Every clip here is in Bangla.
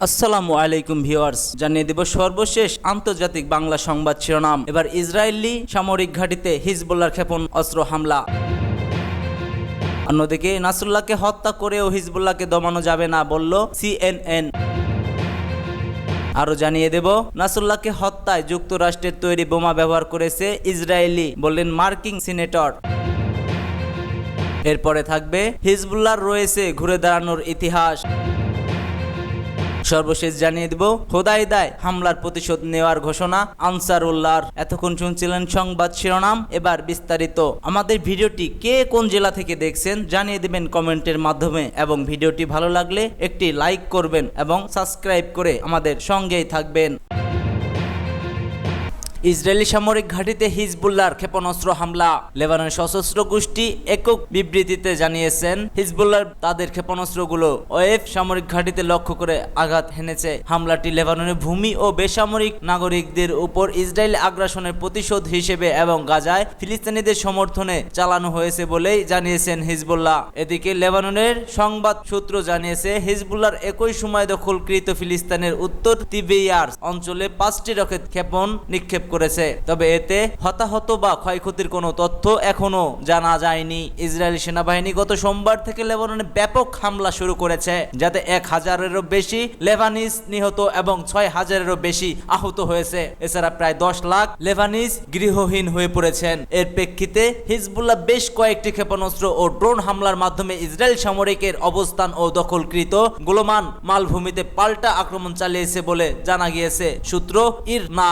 আসসালামু আলাইকুম ভিউয়ার্স, জানিয়ে দেব সর্বশেষ আন্তর্জাতিক বাংলা সংবাদ শিরোনাম। এবার ইসরায়েলি সামরিক ঘাঁটিতে হিজবুল্লাহর ক্ষেপণাস্ত্র হামলা। অন্যদিকে নাসরুল্লাহকে হত্যা করেও হিজবুল্লাহকে দমানো যাবে না বলল CNN। আরো জানিয়ে দেব, নাসরুল্লাহকে হত্যায় যুক্তরাষ্ট্রের তৈরি বোমা ব্যবহার করেছে ইসরায়েলি, বললেন মার্কিন সিনেটর। এরপরে থাকবে হিজবুল্লাহর রয়েছে ঘুরে দাঁড়ানোর ইতিহাস। সর্বশেষ জানিয়ে দেব, হোদাইদায় হামলার প্রতিশোধ নেওয়ার ঘোষণা আনসারুল্লাহর। এতক্ষণ শুনছিলেন সংবাদ শিরোনাম, এবার বিস্তারিত। আমাদের ভিডিওটি কে কোন জেলা থেকে দেখছেন জানিয়ে দেবেন কমেন্টের মাধ্যমে, এবং ভিডিওটি ভালো লাগলে একটি লাইক করবেন এবং সাবস্ক্রাইব করে আমাদের সঙ্গেই থাকবেন। ইসরায়েলি সামরিক ঘাঁটিতে হিজবুল্লাহর ক্ষেপণাস্ত্র হামলা। লেবাননের সশস্ত্র গোষ্ঠী একক বিবৃতিতে জানিয়েছেন, হিজবুল্লাহ তাদের ক্ষেপণাস্ত্রগুলো ওয়েফ সামরিক ঘাঁটিতে লক্ষ্য করে আঘাত হেনেছে। হামলাটি লেবাননের ভূমি ও বেসামরিক নাগরিকদের উপর ইসরায়েলি আগ্রাসনের প্রতিশোধ হিসেবে এবং গাজায় ফিলিস্তিনিদের সমর্থনে চালানো হয়েছে বলেই জানিয়েছেন হিজবুল্লাহ। এদিকে লেবাননের সংবাদ সূত্র জানিয়েছে, হিজবুল্লাহর একই সময় দখলকৃত ফিলিস্তিনের উত্তর তিবেরিয়াস অঞ্চলে 5টি রকেট ক্ষেপণ নিক্ষেপ করেছে। তবে এতে হতাহত বা ক্ষয়ক্ষতির কোনো তথ্য এখনো জানা যায়নি। ইসরায়েলি সেনাবাহিনী গত সোমবার থেকে লেবাননে ব্যাপক হামলা শুরু করেছে, যাতে 1000-এরও বেশি লেবানিজ নিহত এবং 6000-এরও বেশি আহত হয়েছে। এছাড়া প্রায় 10 লাখ লেবানিজ গৃহহীন হয়ে পড়েছেন। এর প্রেক্ষিতে হিজবুল্লাহ বেশ কয়েকটি ক্ষেপণাস্ত্র ও ড্রোন হামলার মাধ্যমে ইসরায়েল সামরিকের অবস্থান ও দখলকৃত গোলান মালভূমিতে পাল্টা আক্রমণ চালিয়েছে বলে জানা গিয়েছে। সূত্র ইরনা।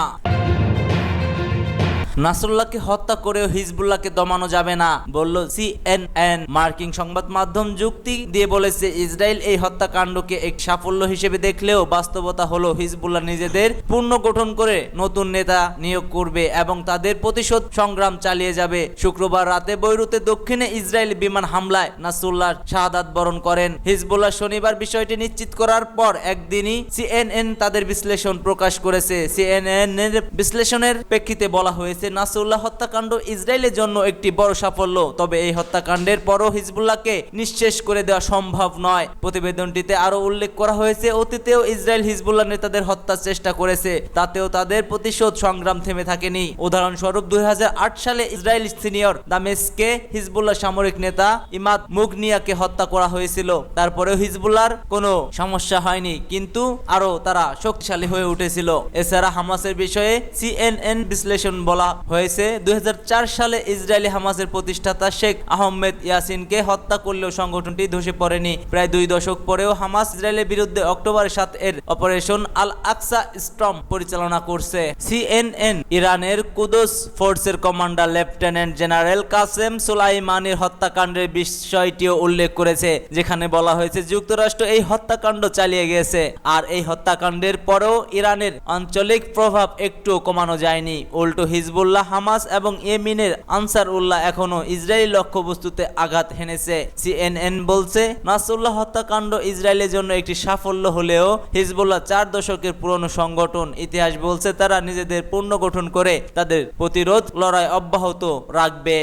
নাসরুল্লাহকে হত্যা করেও হিজবুল্লাহকে দমানো যাবে না বলল CNN। মার্কিন সংবাদ মাধ্যম যুক্তি দিয়ে বলেছে, ইসরায়েল এই হত্যাকাণ্ডকে এক সাফল্য হিসেবে দেখলেও বাস্তবতা হলো হিজবুল্লাহ নিজেদের পুনর্গঠন করে নতুন নেতা নিয়োগ করবে এবং তাদের প্রতিশোধ সংগ্রাম চালিয়ে যাবে। শুক্রবার রাতে বৈরুতে দক্ষিণে ইসরায়েলি বিমান হামলায় নাসরুল্লাহ শাহাদাত বরণ করেন। হিজবুল্লাহ শনিবার বিষয়টি নিশ্চিত করার পর একদিনই CNN তাদের বিশ্লেষণ প্রকাশ করেছে। CNN এর বিশ্লেষণের প্রেক্ষিতে বলা হয়েছে, নাসরুল্লাহ হত্যাকাণ্ড ইসরায়েলের জন্য একটি বড় সাফল্য, তবে এই হত্যাকাণ্ডের পরও হিজবুল্লাহকে নিঃশেষ করে দেওয়া সম্ভব নয়। প্রতিবেদনটিতে আরো উল্লেখ করা হয়েছে, অতীতেও ইসরায়েল হিজবুল্লাহ নেতাদের হত্যার চেষ্টা করেছে, তাতেও তাদের প্রতিশোধ সংগ্রাম থেমে থাকেনি। উদাহরণস্বরূপ 2008 সালে ইসরায়েল সিনিয়র দামেস্কে হিজবুল্লাহ সামরিক নেতা ইমাদ মুগনিয়াকে হত্যা করা হয়েছিল। তারপরেও হিজবুল্লাহর কোনো সমস্যা হয়নি, কিন্তু আরো তারা শক্তিশালী হয়ে উঠেছিল। এছাড়া হামাসের বিষয়ে CNN বিশ্লেষণ বলা হয়েছে, 2004 সালে ইসরায়েলি হামাসের প্রতিষ্ঠাতা শেখ আহমেদ ইয়াসিনকে হত্যা করলেও সংগঠনটি ধসে পড়েনি। প্রায় 2 দশক পরেও হামাস ইসরায়েলের বিরুদ্ধে অক্টোবর 7 এর অপারেশন আল আকসা স্টর্ম পরিচালনা করছে। CNN ইরানের কুদস ফোর্সের কমান্ডার লেফটেন্যান্ট জেনারেল কাসেম সুলাইমানির হত্যাকাণ্ডের বিষয়টিও উল্লেখ করেছে, যেখানে বলা হয়েছে যুক্তরাষ্ট্র এই হত্যাকাণ্ড চালিয়ে গেছে, আর এই হত্যাকাণ্ডের পরেও ইরানের আঞ্চলিক প্রভাব একটু কমানো যায়নি। উল্টো হিজবুল্লাহ, হামাস এবং ইয়েমেনের আনসারুল্লাহ এখনো ইসরায়েলি লক্ষ্যবস্তুতে আঘাত হেনেছে। CNN বলছে, নাসরুল্লাহ হত্যাকাণ্ড ইসরায়েলের জন্য একটি সাফল্য হলেও হিজবুল্লাহ 4 দশকের পুরনো সংগঠন। ইতিহাস বলছে তারা নিজেদের পুনর্গঠন করে তাদের প্রতিরোধ লড়াই অব্যাহত রাখবে।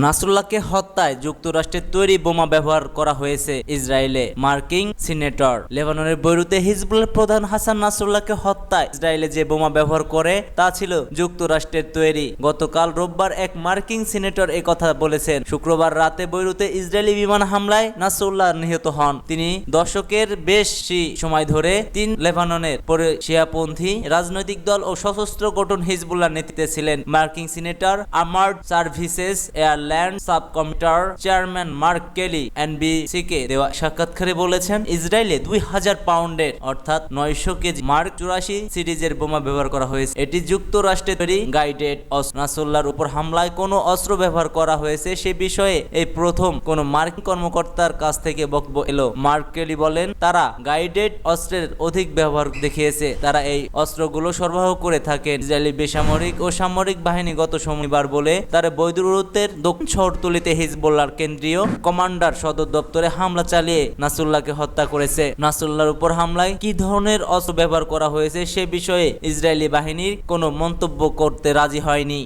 নাসরুল্লাহকে হত্যায় যুক্তরাষ্ট্রের তৈরি বোমা ব্যবহার করা হয়েছে ইসরায়েলে। মার্কিন সিনেটর। লেবাননের বৈরুতে হিজবুল্লাহ প্রধান হাসান নাসরুল্লাহকে হত্যায় ইসরায়েলে যে বোমা ব্যবহার করে তা ছিল যুক্তরাষ্ট্রের তৈরি। গতকাল রোববার এক মার্কিন সিনেটর একথা বলেছেন। শুক্রবার রাতে বৈরুতে ইসরায়েলি বিমান হামলায় নাসরুল্লাহ নিহত হন। তিনি দশকের বেশি সময় ধরে লেবাননের শিয়াপন্থী রাজনৈতিক দল ও সশস্ত্র গঠন হিজবুল্লাহ নেতৃত্বে ছিলেন। মার্কিন senator armed services land sub কমিটার চেয়ারম্যান মার্ক কেলি NBC-কে দেওয়া সাক্ষাৎকারে বলেছেন, ইসরায়েলে 2000 পাউন্ডের অর্থাৎ 900 কেজি মার্ক 84 সিরিজের বোমা ব্যবহার করা হয়েছে। এটি যুক্তরাষ্ট্রের তৈরি গাইডেড অস্ত্র। নাসরুল্লাহর উপর হামলায় কোনো অস্ত্র ব্যবহার করা হয়েছে সে বিষয়ে এই প্রথম কোনো মার্কিন কর্মকর্তার কাছ থেকে বক্তব্য এলো। মার্ক কেলি বলেন, তারা গাইডেড অস্ত্রের অধিক ব্যবহার দেখিয়েছে, তারা এই অস্ত্রগুলো সরবরাহ করে থাকেন। ইসরায়েলি বেসামরিক ও সামরিক বাহিনী গত শনিবার বলে তারা বৈরুতের দক্ষিণ শহরতলিতে হিজবুল্লাহর কেন্দ্রীয় কমান্ডার সদর দপ্তরে হামলা চালিয়ে নাসরুল্লাহকে হত্যা করেছে। নাসরুল্লাহর উপর হামলায় কি ধরনের অস্ত্র ব্যবহার করা হয়েছে সে বিষয়ে ইসরায়েলি বাহিনীর কোনো মন্তব্য করতে রাজি হয়নি।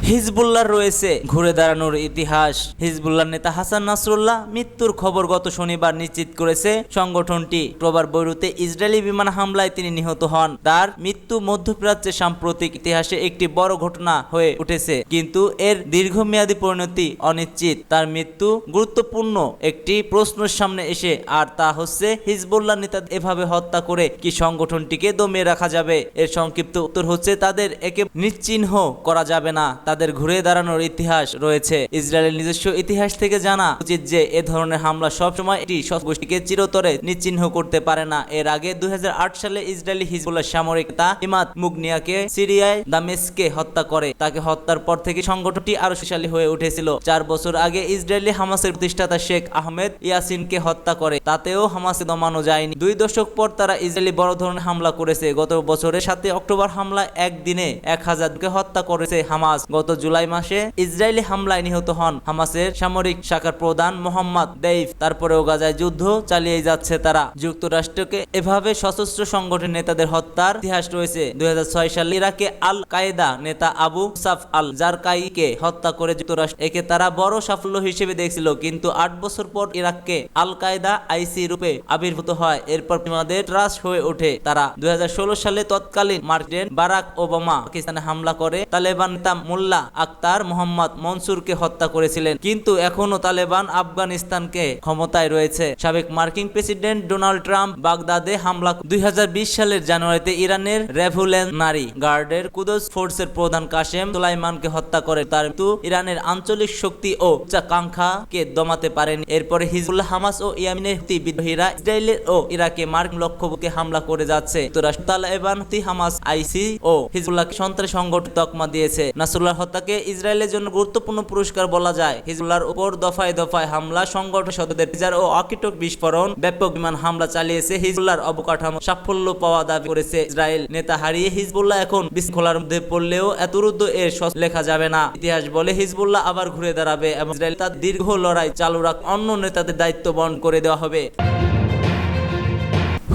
হিজবুল্লাহর রয়েছে ঘুরে দাঁড়ানোর ইতিহাস। হিজবুল্লাহ নেতা হাসান নাসরুল্লাহ মৃত্যুর খবর গত শনিবার নিশ্চিত করেছে সংগঠনটি। শুক্রবার বৈরুতে ইসরায়েলি বিমান হামলায় তিনি নিহত হন। তার মৃত্যু মধ্যপ্রাচ্যের সাম্প্রতিক ইতিহাসে একটি বড় ঘটনা হয়ে উঠেছে, কিন্তু এর দীর্ঘমেয়াদী পরিণতি অনিশ্চিত। তার মৃত্যু গুরুত্বপূর্ণ একটি প্রশ্নের সামনে এসে, আর তা হচ্ছে হিজবুল্লাহ নেতা এভাবে হত্যা করে কি সংগঠনটিকে দমিয়ে রাখা যাবে? এর সংক্ষিপ্ত উত্তর হচ্ছে তাদের একে নিশ্চিহ্ন করা যাবে না। তাদের ঘুরে দাঁড়ানোর ইতিহাস রয়েছে। ইসরায়েলের নিজস্ব ইতিহাস থেকে জানা উচিত যে এ ধরনের হামলা সবসময় একটি গোষ্ঠীকে চিরতরে নিশ্চিহ্ন করতে পারে না। এর আগে 2008 সালে ইসরায়েলি হিজবুল্লাহ সামরিক নেতা ইমাদ মুগনিয়াকে সিরিয়ায় দামেস্কে হত্যা করে। তাকে হত্যার পর থেকে সংগঠনটি আরো শক্তিশালী হয়ে উঠেছিল। 4 বছর আগে ইসরায়েলি হামাসের প্রতিষ্ঠাতা শেখ আহমেদ ইয়াসিনকে হত্যা করে, তাতেও হামাসকে দমানো যায়নি। 2 দশক পর তারা ইসরায়েলি বড় ধরনের হামলা করেছে। গত বছরের 7 অক্টোবর হামলা একদিনে 1000কে হত্যা করেছে হামাস। গত জুলাই মাসে ইসরায়েলি হামলায় নিহত হন হামাসের সামরিক শাখার প্রধান মোহাম্মদ দেইফ। তারপরেও গাজায় যুদ্ধ চালিয়ে যাচ্ছে তারা। যুক্তরাষ্ট্রকে এভাবে সশস্ত্র সংগঠনের নেতাদের হত্যার ইতিহাস রয়েছে। 2006 সালে ইরাকে আল কায়েদা নেতা আবু মুসাফ আল জারকাইকে হত্যা করে যুক্তরাষ্ট্র একে তারা বড় সাফল্য হিসেবে দেখছিল, কিন্তু 8 বছর পর ইরাককে আল কায়েদা আইসি রূপে আবির্ভূত হয়। এরপর আমাদের ত্রাস হয়ে ওঠে তারা। 2016 সালে তৎকালীন প্রেসিডেন্ট বারাক ওবামা পাকিস্তানে হামলা করে তালেবান নেতা মোল্লা আক্তার মোহাম্মদ মনসুরকে হত্যা করেছিলেন, কিন্তু এখনো তালেবান আফগানিস্তানকে ক্ষমতায় রয়েছে। সাবেক মার্কিন প্রেসিডেন্ট ডোনাল্ড ট্রাম্প বাগদাদে হামলা 2020 সালের জানুয়ারিতে ইরানের রেভলিউশনারি গার্ডের কুদস ফোর্সের প্রধান কাসেম সুলাইমানকে হত্যা করে। তার মৃত্যু ইরানের আঞ্চলিক শক্তি ও উচ্চাকাঙ্ক্ষাকে দমাতে পারেনি। এরপরে হিজবুল্লাহ, হামাস ও ইয়েমেনের হুতি বিদ্রোহীরা ইসরায়েলের ও ইরাকে মার্কিন লক্ষ্যবস্তুকে হামলা করে যাচ্ছে। যুক্তরাষ্ট্র তালেবান, হামাস, আইসি ও হিজবুল্লাহকে সন্ত্রাসী সংগঠন তকমা দিয়েছে। নাসরুল্লাহর হত্যাকে ইসরায়েলের জন্য গুরুত্বপূর্ণ পুরস্কার বলা যায়। হিজবুল্লাহর উপর দফায় দফায় হামলা, সংগঠন সদস্যদের টিজার ও অকিটক বিস্ফোরণ, ব্যাপক বিমান হামলা চালিয়েছে। হিজবুল্লাহর অবকাঠামো সাফল্য পাওয়া দাবি করেছে ইসরায়েল। নেতা হারিয়ে হিজবুল্লাহ এখন বিশৃঙ্খলার মধ্যে পড়লেও এতরুদ্ধ এর লেখা যাবে না। ইতিহাস বলে হিজবুল্লাহ আবার ঘুরে দাঁড়াবে এবং ইসরায়েল তার দীর্ঘ লড়াই চালু রাখ অন্য নেতাদের দায়িত্ব বহন করে দেওয়া হবে।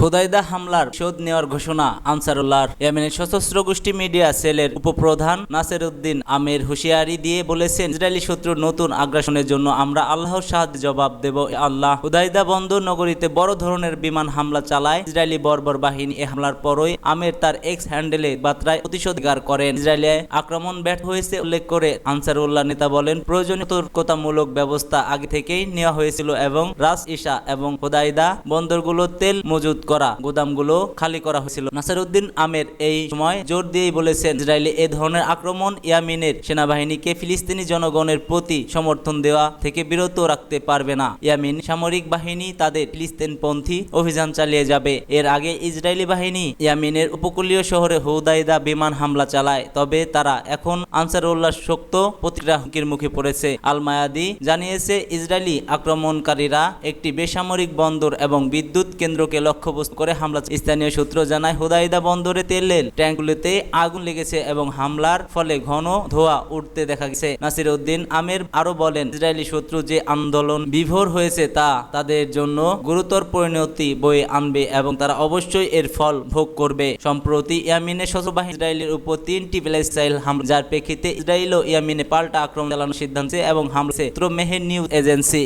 হুদাইদা হামলার শোধ নেওয়ার ঘোষণা আনসারুল্লাহর। ইয়েমেনের সশস্ত্র গোষ্ঠী মিডিয়া সেলের উপপ্রধান নাসিরউদ্দিন আমির হুঁশিয়ারি দিয়ে বলেছেন, ইসরায়েলি শত্রুর নতুন আগ্রাসনের জন্য আমরা আল্লাহর সাহায্যে জবাব দেব আল্লাহ। হুদাইদা বন্দর নগরীতে বড় ধরনের বিমান হামলা চালায় ইসরায়েলি বর্বর বাহিনী। এই হামলার পরই আমির তার এক্স হ্যান্ডেলে বার্তায় প্রতিশোধ স্বীকার করেন। ইসরায়েলে আক্রমণ ব্যর্থ হয়েছে উল্লেখ করে আনসারুল্লাহ নেতা বলেন, প্রয়োজনীয় সতর্কতামূলক ব্যবস্থা আগে থেকেই নেওয়া হয়েছিল এবং রাস ইসা এবং হুদাইদা বন্দরগুলো তেল মজুত করা গোদামগুলো খালি করা হয়েছিল। নাসিরউদ্দিন আমির এই সময় জোর দিয়েই বলেছেন, ইসরায়েলি এ ধরনের আক্রমণ ইয়েমেনের সেনাবাহিনীকে ফিলিস্তিনি জনগণের প্রতি সমর্থন দেওয়া থেকে বিরত রাখতে পারবে না। ইয়েমেন সামরিক বাহিনী তাদের ফিলিস্তিনপন্থী অভিযান চালিয়ে যাবে। এর আগে ইসরায়েলি বাহিনী ইয়েমেনের উপকূলীয় শহরে হুদাইদা বিমান হামলা চালায়, তবে তারা এখন আনসারুল্লাহ শক্ত প্রতিক্রিয়া হুমকির মুখে পড়েছে। আল মায়াদি জানিয়েছে, ইসরায়েলি আক্রমণকারীরা একটি বেসামরিক বন্দর এবং বিদ্যুৎ কেন্দ্রকে লক্ষ্যবস্তু করে হামলা। স্থানীয় সূত্র জানায়, হুদাইদা বন্দরে তেলের ট্যাঙ্কগুলোতে আগুন লেগেছে এবং হামলার ফলে ঘন ধোঁয়া উঠতে দেখা গেছে। নাসিরউদ্দিন আমির আরো বলেন, ইসরায়েলি শত্রু যে আন্দোলন বিভোর হয়েছে তা তাদের জন্য গুরুতর পরিণতি বয়ে আনবে এবং তারা অবশ্যই এর ফল ভোগ করবে। সম্প্রতি ইয়েমেনের সশস্ত্র বাহিনী ইসরায়েলের উপর 3টি ব্যালিস্টিক হামলা, যার প্রেক্ষিতে ইসরায়েল ও ইয়েমেনে পাল্টা আক্রমণ চালানোর সিদ্ধান্ত এবং হামলা মেহের নিউজ এজেন্সি।